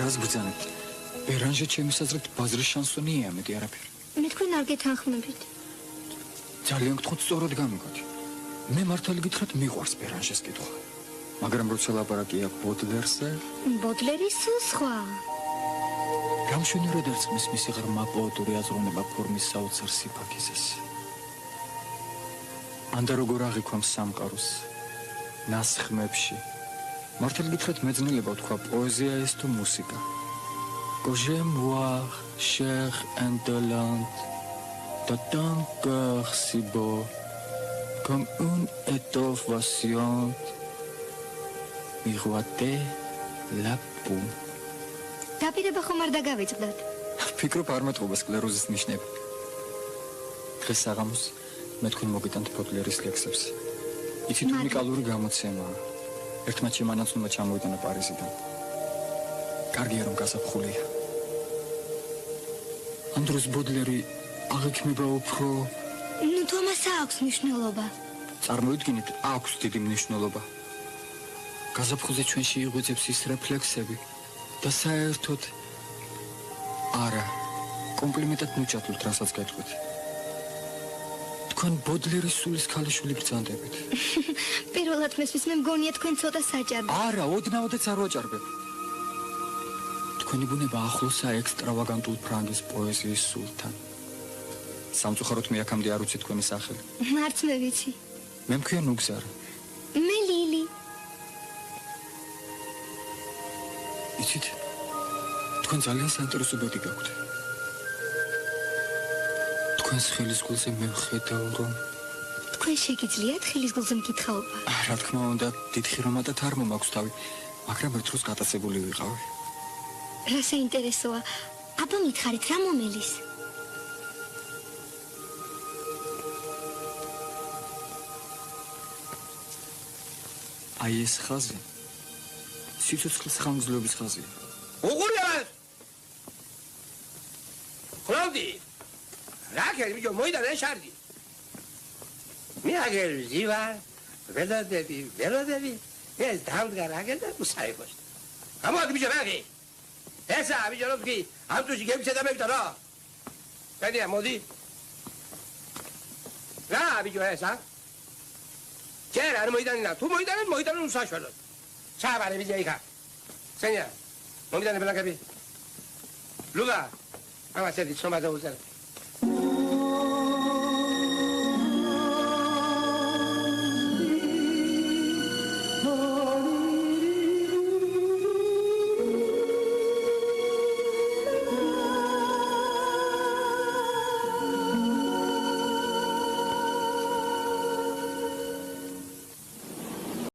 რას ბრძანებთ? ბერანჟე ჩემის აზრით ბაზრის შანსონია მეტი არაფერი. მე თქვენ არ გეთანხმებით. ძალიან გთხოვთ სწორად გამიგოთ. მე მართალი გითხრათ მიყვარს ბერანჟეს კითხვა. მაგრამ როცა ლაპარაკი აქვს ბოდლერზე, ბოდლერის სულ სხვა. გამშვენივრად ერწყმის მისი ღრმა პოეტური აზროვნება ფორმის საოცარ სიფაქიზეს. ანდა როგორ აღიქვამს სამყაროს ნასხმებში. მართალი გითხრათ მეძნელება თქვა პოეზია ეს თუ მუსიკა. Que j'aime voir cher indolente de ton cœur si beau comme une étoffe vacillante miroiter la peau. დაპირება ხომ არ დაგავიწყდათ? ფიქრობ არ მეტყობა სკლეროზის ნიშნები. დღეს საღამოს მე თქვენ მოგიტანთ ბოდლერის ლექსებს. იცით უნიკალური გამოცემაა. ერთმა ჩემანაცვლმა ჩამოვიტანა პარიზიდან. კარგია რომ გასაფხულია. ამ დროს ბოდლერი აღიქმება უფრო ნუ თომას აქვს მნიშვნელობა. წარმოიდგინეთ, აქვს დიდი მნიშვნელობა. გაზაფხულზე ჩვენში იღვეძებს ის რეფლექსები და საერთოდ არა, კომპლიმენტად მუჭათულთ, რასაც გეტყვით. თქვენ ბოდლერის სულის ქალიშვილი ბრძანდებით. პირველად მესმის მე მგონია თქვენ ცოტა საჭარბი. არა, ოდნავადაც არ ვაჭარბებ. თქვენი ბუნება ახლოსაა ექსტრავაგანტულ ფრანგის პოეზიის სულთან. სამწუხაროდ მე აქამდე არ ვიცი თქვენი სახელი. არც მე ვიცი. მე მქვია ნუგზარა. მე ლილი. იცით, თქვენ ძალიან საინტერესო ბედი გაქვთ. თქვენს ხელის გულზე მე ვხედავ, რომ თქვენ შეგიძლიათ ხელის გულზე მკითხაობა? რა თქმა უნდა, დიდხი რომადად არ მომაქვს თავი, მაგრამ ერთ დროს გატაცებული ვიყავი. რა საინტერესოა. აბა მითხარით რა მომელის? აი ეს ხაზი სიცოცხლის ხანგრძლივობის ხაზია. უყურებთ! ხლავდი! რა ქერი მიჯო მოიდან შარდი. მე აგერ ზივარ, ველოდები, ეს დამდგარ აგერ და უსაიბოს. ამოდი მიჯო რაგი. ესა მიჯო როგი, ამ თუში გემისა და მეკდა რა. კადია მოდი. რა მიჯო ესა? ჯერ არ მოიდანინა, თუ მოიდანენ უსაშველოდ. ჩაბარე მიჯო იქა. სენია, მომიდანე ბლანკები. ლუგა, ამას ერთი ცნობა დაუწერე.